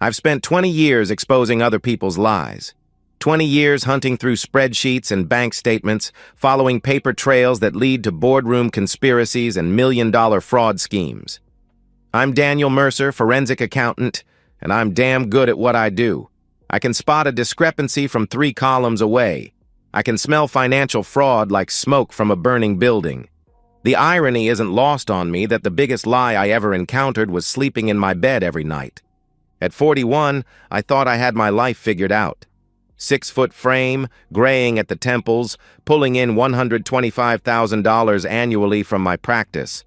I've spent 20 years exposing other people's lies. 20 years hunting through spreadsheets and bank statements, following paper trails that lead to boardroom conspiracies and million-dollar fraud schemes. I'm Daniel Mercer, forensic accountant, and I'm damn good at what I do. I can spot a discrepancy from 3 columns away. I can smell financial fraud like smoke from a burning building. The irony isn't lost on me that the biggest lie I ever encountered was sleeping in my bed every night. At 41, I thought I had my life figured out. 6-foot frame, graying at the temples, pulling in $125,000 annually from my practice.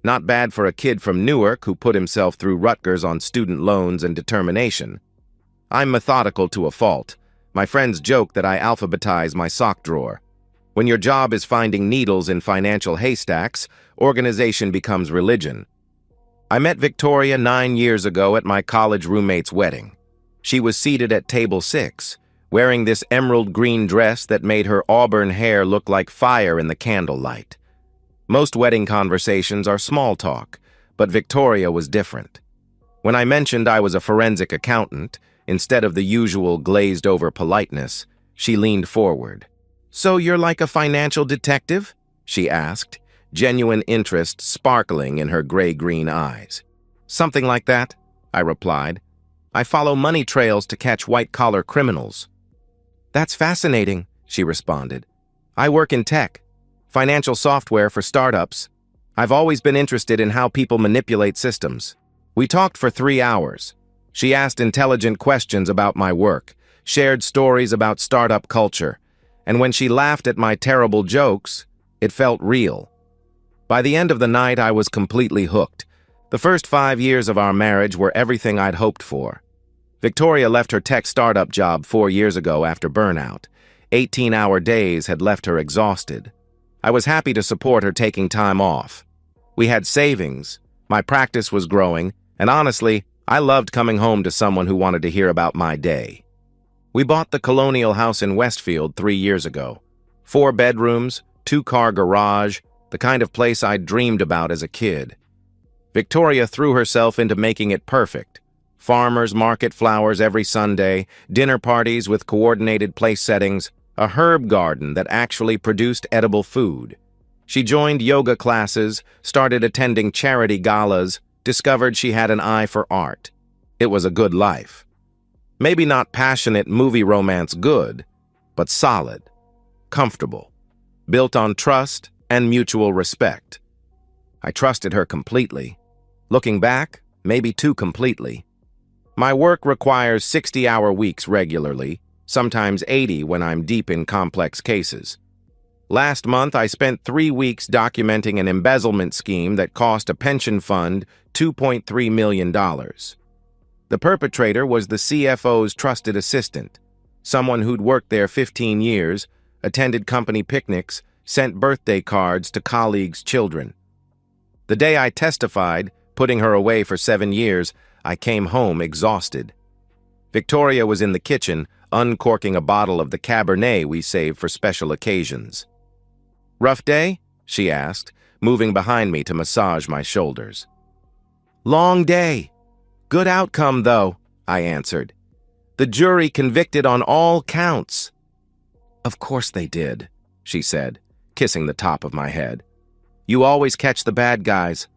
Not bad for a kid from Newark who put himself through Rutgers on student loans and determination. I'm methodical to a fault. My friends joke that I alphabetize my sock drawer. When your job is finding needles in financial haystacks, organization becomes religion. I met Victoria 9 years ago at my college roommate's wedding. She was seated at table 6, wearing this emerald green dress that made her auburn hair look like fire in the candlelight. Most wedding conversations are small talk, but Victoria was different. When I mentioned I was a forensic accountant, instead of the usual glazed-over politeness, she leaned forward. "So you're like a financial detective?" she asked, genuine interest sparkling in her gray-green eyes. "Something like that," I replied. "I follow money trails to catch white-collar criminals." "That's fascinating," she responded. "I work in tech, financial software for startups. I've always been interested in how people manipulate systems." We talked for 3 hours. She asked intelligent questions about my work, shared stories about startup culture, and when she laughed at my terrible jokes, it felt real. By the end of the night, I was completely hooked. The first 5 years of our marriage were everything I'd hoped for. Victoria left her tech startup job 4 years ago after burnout. 18-hour days had left her exhausted. I was happy to support her taking time off. We had savings, my practice was growing, and honestly, I loved coming home to someone who wanted to hear about my day. We bought the Colonial House in Westfield 3 years ago. 4 bedrooms, 2-car garage, the kind of place I'd dreamed about as a kid. Victoria threw herself into making it perfect. Farmers market flowers every Sunday, dinner parties with coordinated place settings, a herb garden that actually produced edible food. She joined yoga classes, started attending charity galas, discovered she had an eye for art. It was a good life. Maybe not passionate movie romance good, but solid, comfortable, built on trust and mutual respect. I trusted her completely. Looking back, maybe too completely. My work requires 60-hour weeks regularly, sometimes 80 when I'm deep in complex cases. Last month, I spent 3 weeks documenting an embezzlement scheme that cost a pension fund $2.3 million. The perpetrator was the CFO's trusted assistant, someone who'd worked there 15 years, attended company picnics, sent birthday cards to colleagues' children. The day I testified, putting her away for 7 years, I came home exhausted. Victoria was in the kitchen, uncorking a bottle of the Cabernet we save for special occasions. "Rough day?" she asked, moving behind me to massage my shoulders. "Long day. Good outcome, though," I answered. "The jury convicted on all counts." "Of course they did," she said, kissing the top of my head. "You always catch the bad guys.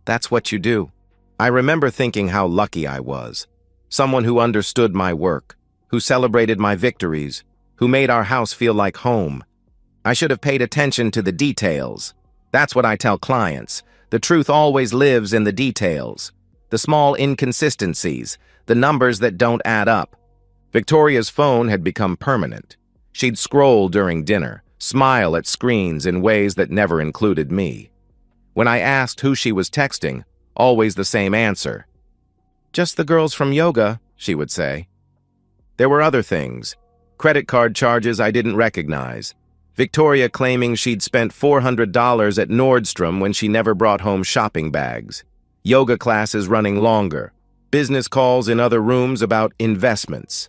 That's what you do." I remember thinking how lucky I was. Someone who understood my work, who celebrated my victories, who made our house feel like home. I should have paid attention to the details. That's what I tell clients. The truth always lives in the details. The small inconsistencies, the numbers that don't add up. Victoria's phone had become permanent. She'd scroll during dinner, smile at screens in ways that never included me. When I asked who she was texting, always the same answer. "Just the girls from yoga," she would say. There were other things. Credit card charges I didn't recognize. Victoria claiming she'd spent $400 at Nordstrom when she never brought home shopping bags. Yoga classes running longer. Business calls in other rooms about investments.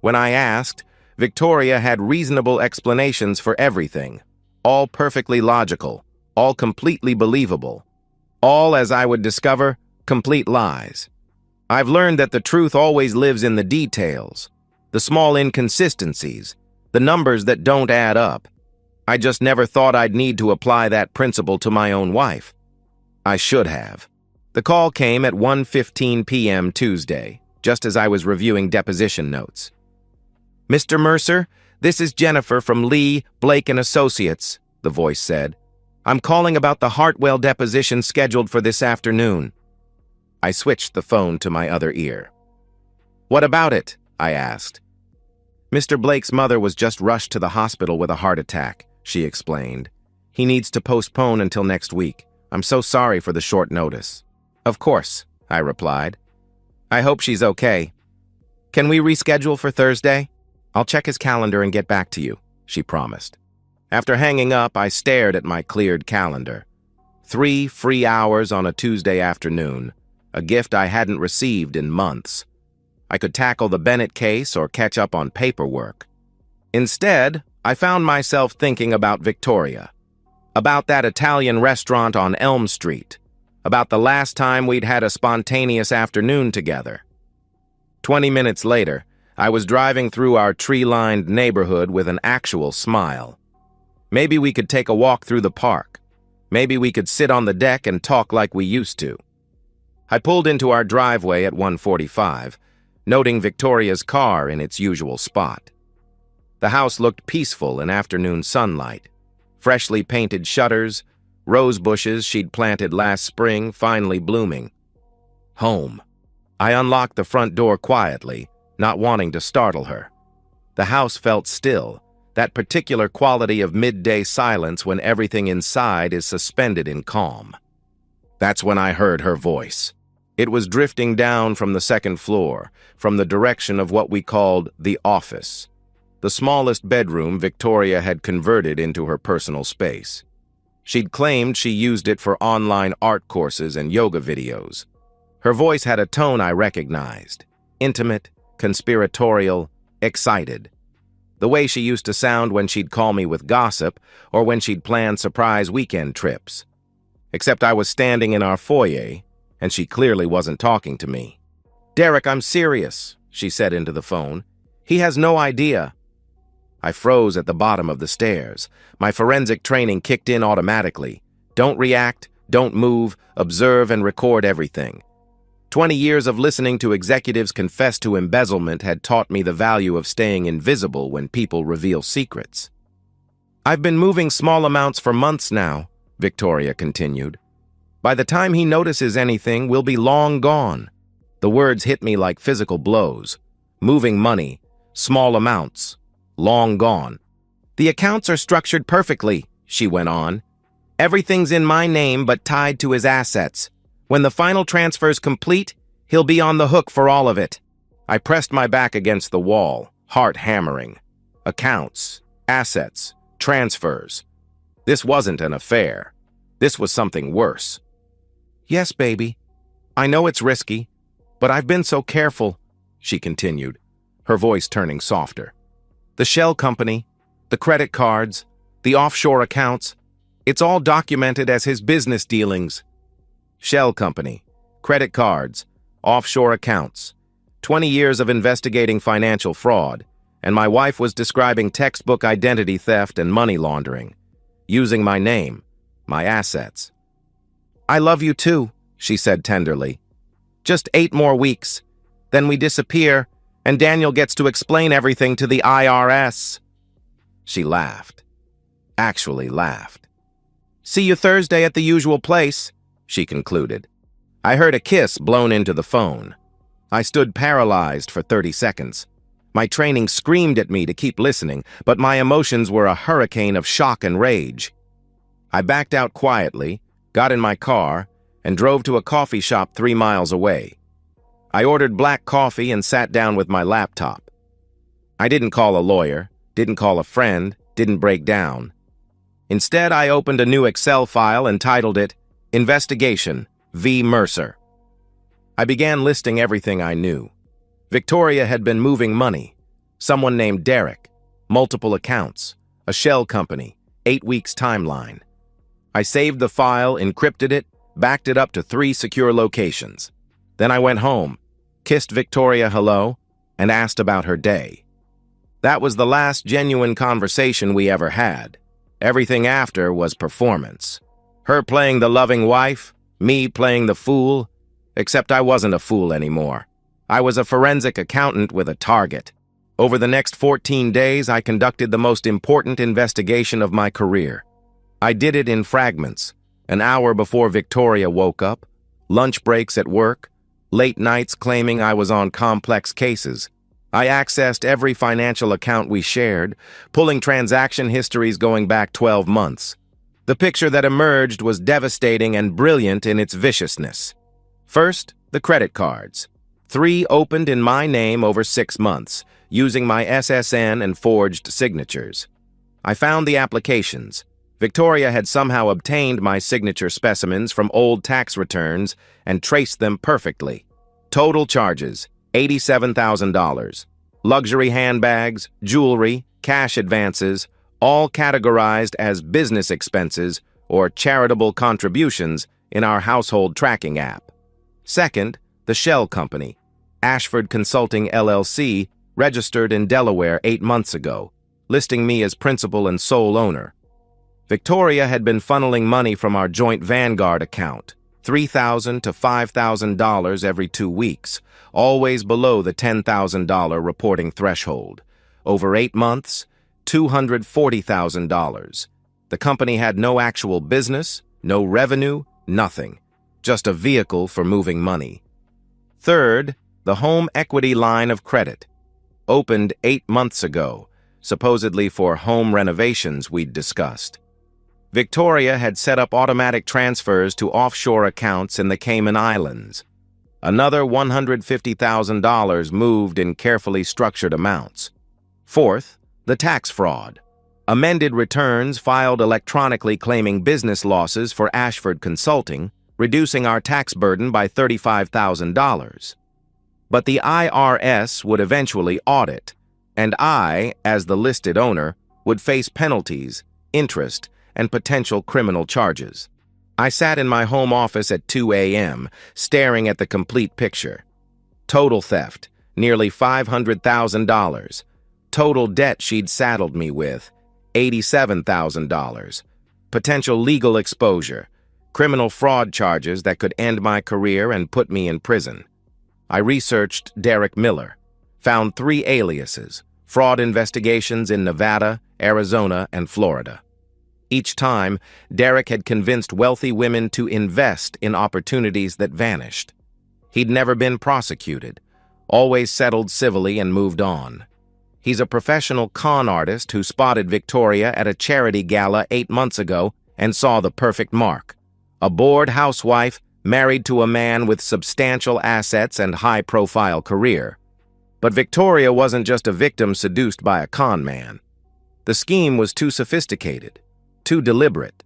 When I asked, Victoria had reasonable explanations for everything. All perfectly logical. All completely believable. All, as I would discover, complete lies. I've learned that the truth always lives in the details, the small inconsistencies, the numbers that don't add up. I just never thought I'd need to apply that principle to my own wife. I should have. The call came at 1:15 p.m. Tuesday, just as I was reviewing deposition notes. "Mr. Mercer, this is Jennifer from Lee, Blake & Associates," the voice said. "I'm calling about the Hartwell deposition scheduled for this afternoon." I switched the phone to my other ear. "What about it?" I asked. "Mr. Blake's mother was just rushed to the hospital with a heart attack," she explained. "He needs to postpone until next week. I'm so sorry for the short notice." "Of course," I replied. "I hope she's okay. Can we reschedule for Thursday? I'll check his calendar and get back to you," she promised. After hanging up, I stared at my cleared calendar. 3 free hours on a Tuesday afternoon, a gift I hadn't received in months. I could tackle the Bennett case or catch up on paperwork. Instead, I found myself thinking about Victoria, about that Italian restaurant on Elm Street, about the last time we'd had a spontaneous afternoon together. 20 minutes later, I was driving through our tree-lined neighborhood with an actual smile. Maybe we could take a walk through the park. Maybe we could sit on the deck and talk like we used to. I pulled into our driveway at 1:45, noting Victoria's car in its usual spot. The house looked peaceful in afternoon sunlight. Freshly painted shutters, rose bushes she'd planted last spring finally blooming. Home. I unlocked the front door quietly, not wanting to startle her. The house felt still, that particular quality of midday silence when everything inside is suspended in calm. That's when I heard her voice. It was drifting down from the second floor, from the direction of what we called the office, the smallest bedroom Victoria had converted into her personal space. She'd claimed she used it for online art courses and yoga videos. Her voice had a tone I recognized, intimate, conspiratorial, excited. The way she used to sound when she'd call me with gossip or when she'd plan surprise weekend trips. Except I was standing in our foyer, and she clearly wasn't talking to me. "Derek, I'm serious," she said into the phone. "He has no idea." I froze at the bottom of the stairs. My forensic training kicked in automatically. Don't react, don't move, observe and record everything. 20 years of listening to executives confess to embezzlement had taught me the value of staying invisible when people reveal secrets. "I've been moving small amounts for months now," Victoria continued. "By the time he notices anything, we'll be long gone." The words hit me like physical blows. Moving money, small amounts, long gone. "The accounts are structured perfectly," she went on. "Everything's in my name but tied to his assets. When the final transfer's complete, he'll be on the hook for all of it." I pressed my back against the wall, heart hammering. Accounts, assets, transfers. This wasn't an affair. This was something worse. "Yes, baby. I know it's risky, but I've been so careful," she continued, her voice turning softer. "The shell company, the credit cards, the offshore accounts, it's all documented as his business dealings. Shell company, credit cards, offshore accounts, 20 years of investigating financial fraud, and my wife was describing textbook identity theft and money laundering, using my name, my assets. "I love you too," she said tenderly. "Just 8 more weeks. Then we disappear, and Daniel gets to explain everything to the IRS." She laughed. Actually laughed. "See you Thursday at the usual place," she concluded. I heard a kiss blown into the phone. I stood paralyzed for 30 seconds. My training screamed at me to keep listening, but my emotions were a hurricane of shock and rage. I backed out quietly, got in my car, and drove to a coffee shop 3 miles away. I ordered black coffee and sat down with my laptop. I didn't call a lawyer, didn't call a friend, didn't break down. Instead, I opened a new Excel file and titled it, Investigation, V. Mercer. I began listing everything I knew. Victoria had been moving money. Someone named Derek. Multiple accounts. A shell company. 8 weeks timeline. I saved the file, encrypted it, backed it up to 3 secure locations. Then I went home, kissed Victoria hello, and asked about her day. That was the last genuine conversation we ever had. Everything after was performance. Her playing the loving wife, me playing the fool, except I wasn't a fool anymore. I was a forensic accountant with a target. Over the next 14 days, I conducted the most important investigation of my career. I did it in fragments, an hour before Victoria woke up, lunch breaks at work, late nights claiming I was on complex cases. I accessed every financial account we shared, pulling transaction histories going back 12 months. The picture that emerged was devastating and brilliant in its viciousness. First, the credit cards. 3 opened in my name over 6 months, using my SSN and forged signatures. I found the applications. Victoria had somehow obtained my signature specimens from old tax returns and traced them perfectly. Total charges, $87,000. Luxury handbags, jewelry, cash advances, all categorized as business expenses or charitable contributions in our household tracking app. Second, the shell company, Ashford Consulting LLC, registered in Delaware 8 months ago, listing me as principal and sole owner. Victoria had been funneling money from our joint Vanguard account, $3,000 to $5,000 every 2 weeks, always below the $10,000 reporting threshold. Over 8 months, $240,000. The company had no actual business, no revenue, nothing. Just a vehicle for moving money. Third, the home equity line of credit. Opened 8 months ago, supposedly for home renovations we'd discussed. Victoria had set up automatic transfers to offshore accounts in the Cayman Islands. Another $150,000 moved in carefully structured amounts. Fourth, the tax fraud. Amended returns filed electronically claiming business losses for Ashford Consulting, reducing our tax burden by $35,000. But the IRS would eventually audit, and I, as the listed owner, would face penalties, interest, and potential criminal charges. I sat in my home office at 2 a.m., staring at the complete picture. Total theft, nearly $500,000. Total debt she'd saddled me with, $87,000. Potential legal exposure, criminal fraud charges that could end my career and put me in prison. I researched Derek Miller, found 3 aliases, fraud investigations in Nevada, Arizona, and Florida. Each time, Derek had convinced wealthy women to invest in opportunities that vanished. He'd never been prosecuted, always settled civilly and moved on. He's a professional con artist who spotted Victoria at a charity gala 8 months ago and saw the perfect mark. A bored housewife married to a man with substantial assets and high-profile career. But Victoria wasn't just a victim seduced by a con man. The scheme was too sophisticated, too deliberate.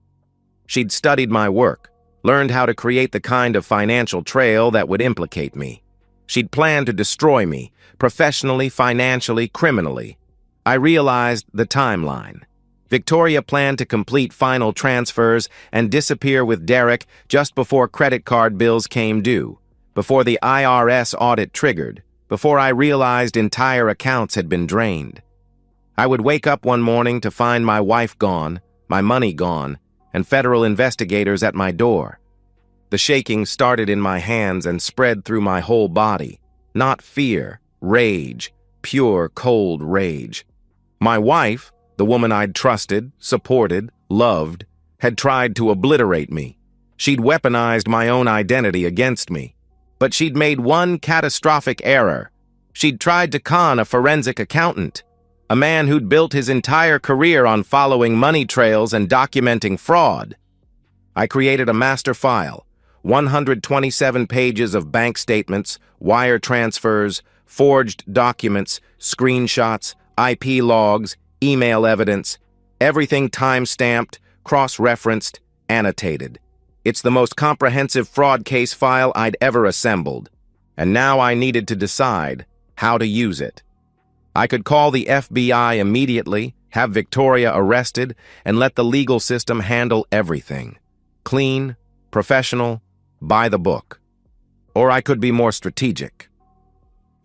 She'd studied my work, learned how to create the kind of financial trail that would implicate me. She'd planned to destroy me, professionally, financially, criminally. I realized the timeline. Victoria planned to complete final transfers and disappear with Derek just before credit card bills came due, before the IRS audit triggered, before I realized entire accounts had been drained. I would wake up one morning to find my wife gone, my money gone, and federal investigators at my door. The shaking started in my hands and spread through my whole body. Not fear, rage, pure, cold rage. My wife, the woman I'd trusted, supported, loved, had tried to obliterate me. She'd weaponized my own identity against me. But she'd made one catastrophic error. She'd tried to con a forensic accountant, a man who'd built his entire career on following money trails and documenting fraud. I created a master file, 127 pages of bank statements, wire transfers, forged documents, screenshots, IP logs, email evidence, everything time-stamped, cross-referenced, annotated. It's the most comprehensive fraud case file I'd ever assembled, and now I needed to decide how to use it. I could call the FBI immediately, have Victoria arrested, and let the legal system handle everything. Clean, professional, by the book. Or I could be more strategic.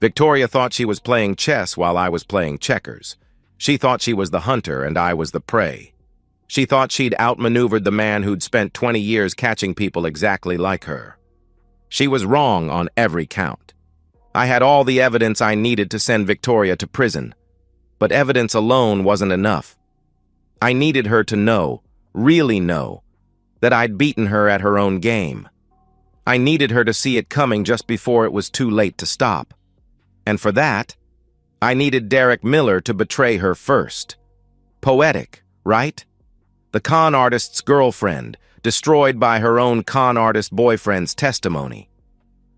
Victoria thought she was playing chess while I was playing checkers. She thought she was the hunter and I was the prey. She thought she'd outmaneuvered the man who'd spent 20 years catching people exactly like her. She was wrong on every count. I had all the evidence I needed to send Victoria to prison, but evidence alone wasn't enough. I needed her to know, really know, that I'd beaten her at her own game. I needed her to see it coming just before it was too late to stop. And for that, I needed Derek Miller to betray her first. Poetic, right? The con artist's girlfriend, destroyed by her own con artist boyfriend's testimony.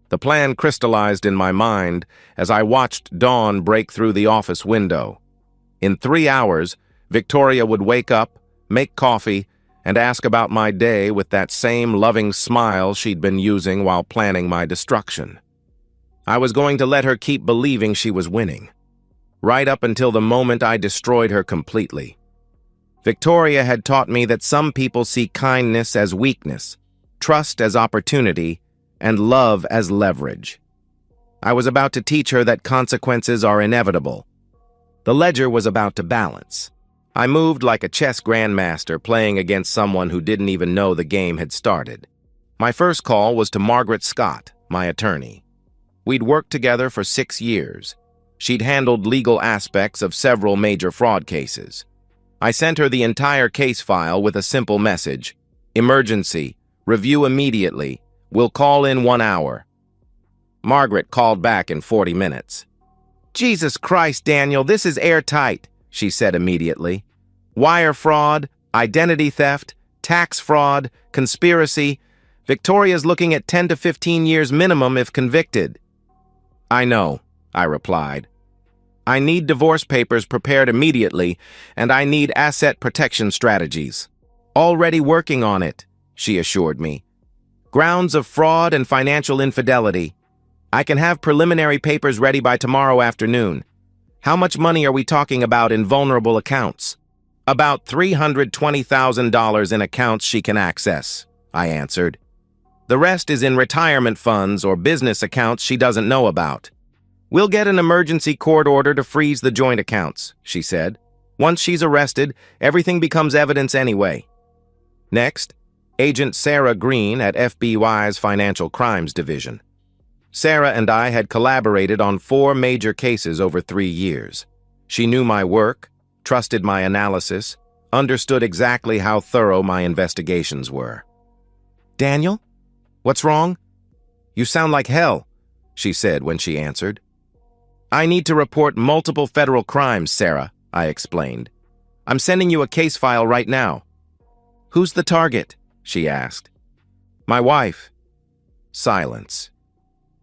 The plan crystallized in my mind as I watched dawn break through the office window. In 3 hours, Victoria would wake up, make coffee, and ask about my day with that same loving smile she'd been using while planning my destruction. I was going to let her keep believing she was winning, right up until the moment I destroyed her completely. Victoria had taught me that some people see kindness as weakness, trust as opportunity, and love as leverage. I was about to teach her that consequences are inevitable. The ledger was about to balance. I moved like a chess grandmaster playing against someone who didn't even know the game had started. My first call was to Margaret Scott, my attorney. We'd worked together for 6 years. She'd handled legal aspects of several major fraud cases. I sent her the entire case file with a simple message: emergency, review immediately, we'll call in 1 hour. Margaret called back in 40 minutes. "Jesus Christ, Daniel, this is airtight," she said immediately. "Wire fraud, identity theft, tax fraud, conspiracy. Victoria's looking at 10 to 15 years minimum if convicted." "I know," I replied. "I need divorce papers prepared immediately, and I need asset protection strategies." "Already working on it," she assured me. "Grounds of fraud and financial infidelity. I can have preliminary papers ready by tomorrow afternoon. How much money are we talking about in vulnerable accounts?" "About $320,000 in accounts she can access," I answered. "The rest is in retirement funds or business accounts she doesn't know about. We'll get an emergency court order to freeze the joint accounts," she said. "Once she's arrested, everything becomes evidence anyway." Next, Agent Sarah Green at FBI's Financial Crimes Division. Sarah and I had collaborated on 4 major cases over 3 years. She knew my work, trusted my analysis, understood exactly how thorough my investigations were. "Daniel? What's wrong?" "You sound like hell," she said when she answered. "I need to report multiple federal crimes, Sarah," I explained. "I'm sending you a case file right now." "Who's the target?" she asked. "My wife." Silence.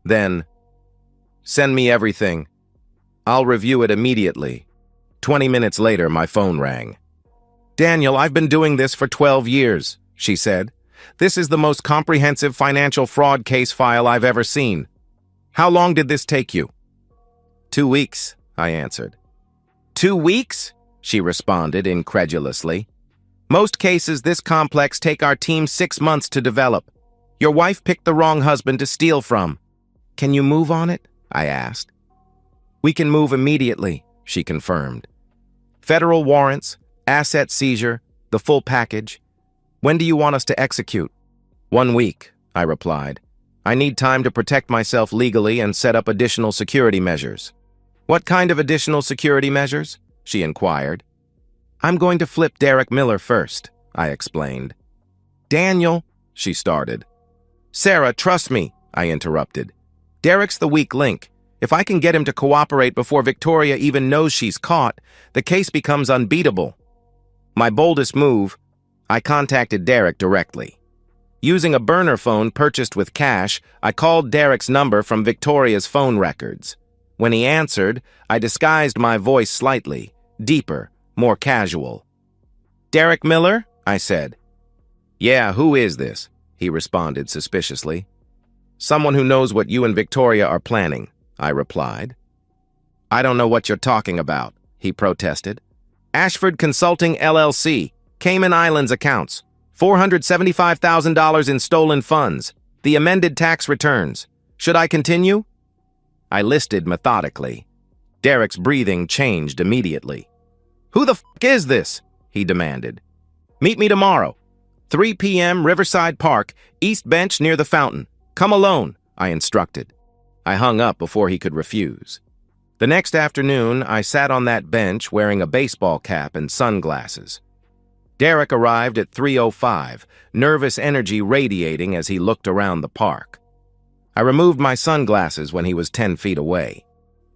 Then, "Send me everything. I'll review it immediately." 20 minutes later, my phone rang. "Daniel, I've been doing this for 12 years, she said. "This is the most comprehensive financial fraud case file I've ever seen. How long did this take you?" 2 weeks, I answered. 2 weeks? She responded incredulously. "Most cases this complex take our team 6 months to develop. Your wife picked the wrong husband to steal from. Can you move on it?" I asked. "We can move immediately," she confirmed. "Federal warrants, asset seizure, the full package. When do you want us to execute?" 1 week, I replied. "I need time to protect myself legally and set up additional security measures." "What kind of additional security measures?" she inquired. "I'm going to flip Derek Miller first," I explained. "Daniel," she started. "Sarah, trust me," I interrupted. "Derek's the weak link. If I can get him to cooperate before Victoria even knows she's caught, the case becomes unbeatable." My boldest move, I contacted Derek directly. Using a burner phone purchased with cash, I called Derek's number from Victoria's phone records. When he answered, I disguised my voice slightly, deeper, more casual. "Derek Miller?" I said. "Yeah, who is this?" he responded suspiciously. "Someone who knows what you and Victoria are planning," I replied. "I don't know what you're talking about," he protested. "Ashford Consulting LLC, Cayman Islands accounts, $475,000 in stolen funds, the amended tax returns. Should I continue?" I listed methodically. Derek's breathing changed immediately. "Who the f*** is this?" he demanded. "Meet me tomorrow. 3 p.m. Riverside Park, East Bench near the fountain. Come alone," I instructed. I hung up before he could refuse. The next afternoon, I sat on that bench wearing a baseball cap and sunglasses. Derek arrived at 3:05, nervous energy radiating as he looked around the park. I removed my sunglasses when he was 10 feet away.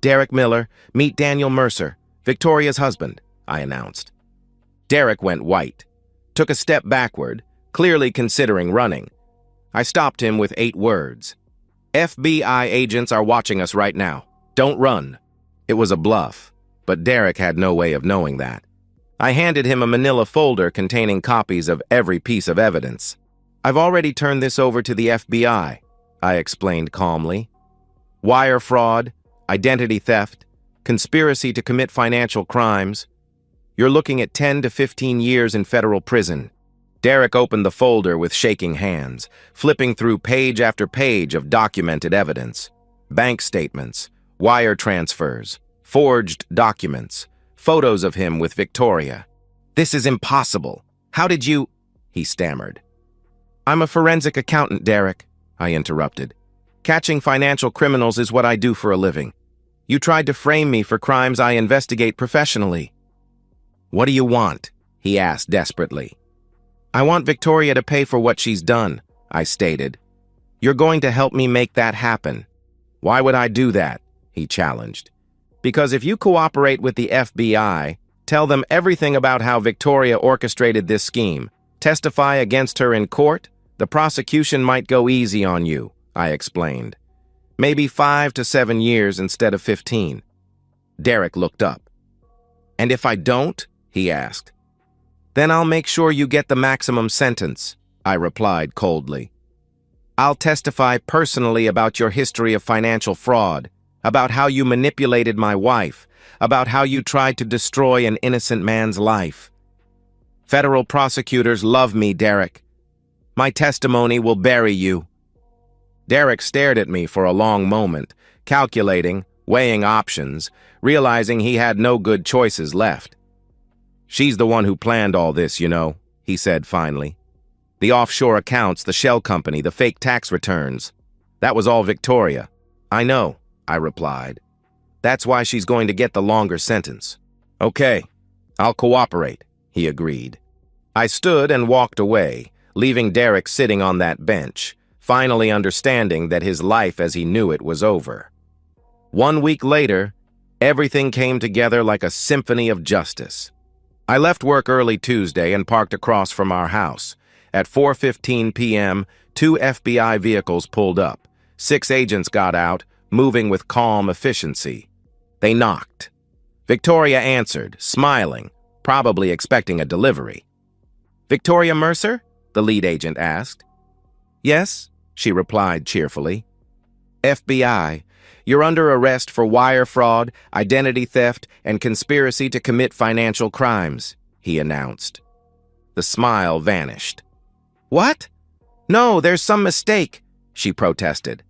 "Derek Miller, meet Daniel Mercer, Victoria's husband," I announced. Derek went white, took a step backward, clearly considering running. I stopped him with 8 words. "FBI agents are watching us right now. Don't run." It was a bluff, but Derek had no way of knowing that. I handed him a manila folder containing copies of every piece of evidence. "I've already turned this over to the FBI," I explained calmly. "Wire fraud, identity theft, conspiracy to commit financial crimes. You're looking at 10 to 15 years in federal prison." Derek opened the folder with shaking hands, flipping through page after page of documented evidence. Bank statements, wire transfers, forged documents, photos of him with Victoria. "This is impossible. How did you—" he stammered. "I'm a forensic accountant, Derek," I interrupted. "Catching financial criminals is what I do for a living. You tried to frame me for crimes I investigate professionally." "What do you want?" he asked desperately. "I want Victoria to pay for what she's done," I stated. "You're going to help me make that happen." "Why would I do that?" he challenged. "Because if you cooperate with the FBI, tell them everything about how Victoria orchestrated this scheme, testify against her in court, the prosecution might go easy on you," I explained. "Maybe 5 to 7 years instead of 15. Derek looked up. "And if I don't?" he asked. "Then I'll make sure you get the maximum sentence," I replied coldly. "I'll testify personally about your history of financial fraud, about how you manipulated my wife, about how you tried to destroy an innocent man's life. Federal prosecutors love me, Derek. My testimony will bury you." Derek stared at me for a long moment, calculating, weighing options, realizing he had no good choices left. "She's the one who planned all this, you know," he said finally. "The offshore accounts, the shell company, the fake tax returns. That was all Victoria." "I know," I replied. "That's why she's going to get the longer sentence." "Okay, I'll cooperate," he agreed. I stood and walked away, leaving Derek sitting on that bench, finally understanding that his life as he knew it was over. 1 week later, everything came together like a symphony of justice. I left work early Tuesday and parked across from our house. At 4:15 p.m., 2 FBI vehicles pulled up. 6 agents got out, moving with calm efficiency. They knocked. Victoria answered, smiling, probably expecting a delivery. "Victoria Mercer?" the lead agent asked. "Yes," she replied cheerfully. "FBI. You're under arrest for wire fraud, identity theft, and conspiracy to commit financial crimes," he announced. The smile vanished. "What? No, there's some mistake," she protested.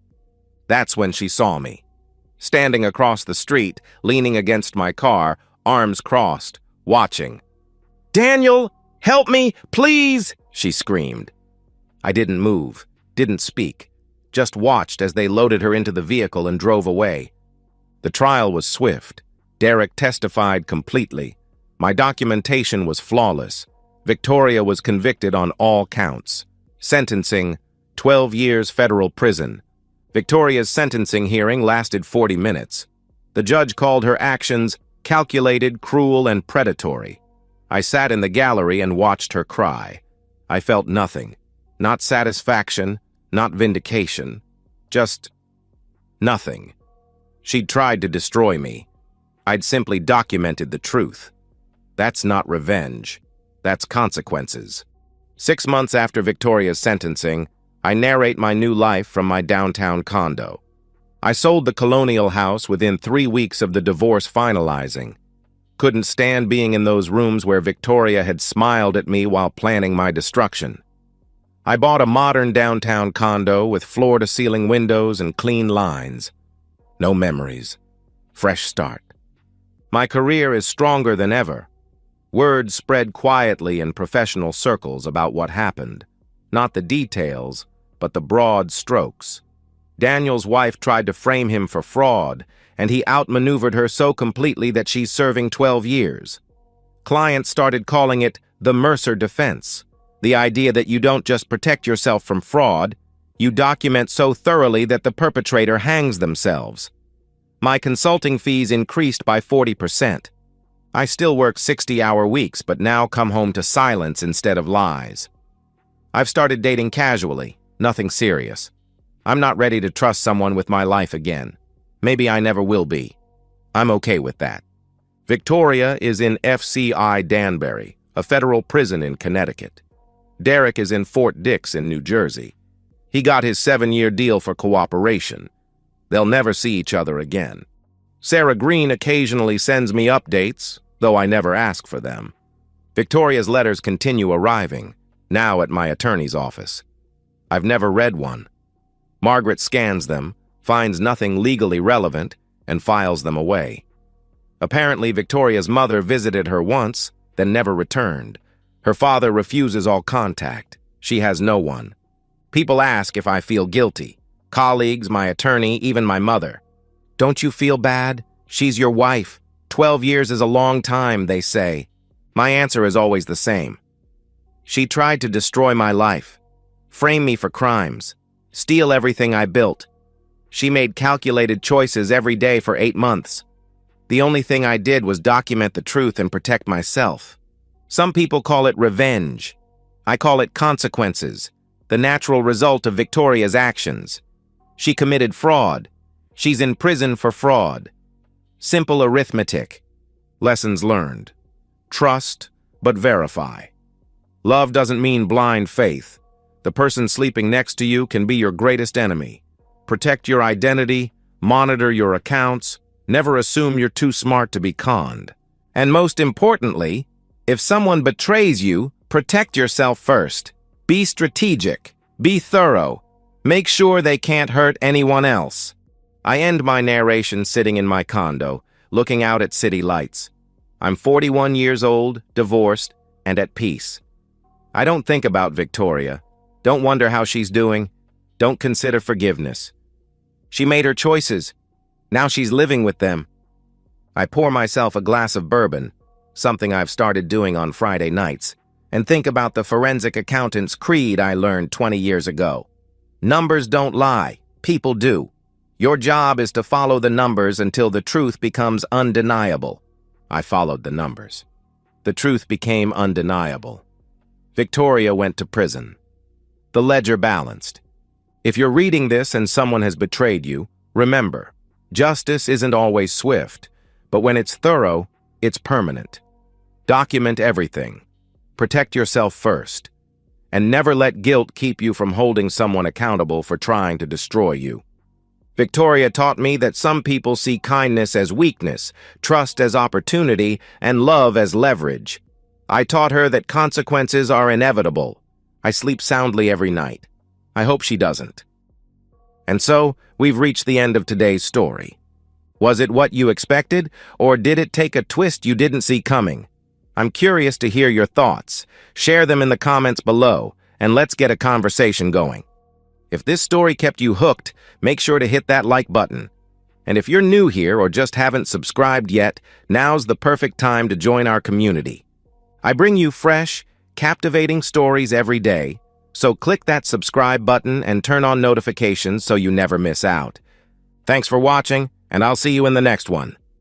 That's when she saw me. Standing across the street, leaning against my car, arms crossed, watching. "Daniel, help me, please!" she screamed. I didn't move, didn't speak. Just watched as they loaded her into the vehicle and drove away. The trial was swift. Derek testified completely. My documentation was flawless. Victoria was convicted on all counts. Sentencing, 12 years federal prison. Victoria's sentencing hearing lasted 40 minutes. The judge called her actions calculated, cruel, and predatory. I sat in the gallery and watched her cry. I felt nothing. Not satisfaction, not vindication. Just nothing. She'd tried to destroy me. I'd simply documented the truth. That's not revenge. That's consequences. 6 months after Victoria's sentencing, I narrate my new life from my downtown condo. I sold the colonial house within 3 weeks of the divorce finalizing. Couldn't stand being in those rooms where Victoria had smiled at me while planning my destruction. I bought a modern downtown condo with floor-to-ceiling windows and clean lines. No memories. Fresh start. My career is stronger than ever. Word spread quietly in professional circles about what happened. Not the details, but the broad strokes. Daniel's wife tried to frame him for fraud, and he outmaneuvered her so completely that she's serving 12 years. Clients started calling it the Mercer defense, the idea that you don't just protect yourself from fraud, you document so thoroughly that the perpetrator hangs themselves. My consulting fees increased by 40%. I still work 60-hour weeks, but now come home to silence instead of lies. I've started dating casually, nothing serious. I'm not ready to trust someone with my life again. Maybe I never will be. I'm okay with that. Victoria is in FCI Danbury, a federal prison in Connecticut. Derek is in Fort Dix in New Jersey. He got his 7-year deal for cooperation. They'll never see each other again. Sarah Green occasionally sends me updates, though I never ask for them. Victoria's letters continue arriving, now at my attorney's office. I've never read one. Margaret scans them, finds nothing legally relevant, and files them away. Apparently, Victoria's mother visited her once, then never returned. Her father refuses all contact. She has no one. People ask if I feel guilty. Colleagues, my attorney, even my mother. Don't you feel bad? She's your wife. 12 years is a long time, they say. My answer is always the same. She tried to destroy my life, frame me for crimes, steal everything I built. She made calculated choices every day for 8 months. The only thing I did was document the truth and protect myself. Some people call it revenge. I call it consequences, the natural result of Victoria's actions. She committed fraud. She's in prison for fraud. Simple arithmetic. Lessons learned. Trust, but verify. Love doesn't mean blind faith. The person sleeping next to you can be your greatest enemy. Protect your identity, monitor your accounts, never assume you're too smart to be conned. And most importantly, if someone betrays you, protect yourself first. Be strategic. Be thorough. Make sure they can't hurt anyone else. I end my narration sitting in my condo, looking out at city lights. I'm 41 years old, divorced, and at peace. I don't think about Victoria. Don't wonder how she's doing. Don't consider forgiveness. She made her choices. Now she's living with them. I pour myself a glass of bourbon, something I've started doing on Friday nights, and think about the forensic accountant's creed I learned 20 years ago. Numbers don't lie. People do. Your job is to follow the numbers until the truth becomes undeniable. I followed the numbers. The truth became undeniable. Victoria went to prison. The ledger balanced. If you're reading this and someone has betrayed you, remember, justice isn't always swift, but when it's thorough, it's permanent. Document everything. Protect yourself first. And never let guilt keep you from holding someone accountable for trying to destroy you. Victoria taught me that some people see kindness as weakness, trust as opportunity, and love as leverage. I taught her that consequences are inevitable. I sleep soundly every night. I hope she doesn't. And so, we've reached the end of today's story. Was it what you expected, or did it take a twist you didn't see coming? I'm curious to hear your thoughts. Share them in the comments below, and let's get a conversation going. If this story kept you hooked, make sure to hit that like button. And if you're new here or just haven't subscribed yet, now's the perfect time to join our community. I bring you fresh, captivating stories every day, so click that subscribe button and turn on notifications so you never miss out. Thanks for watching, and I'll see you in the next one.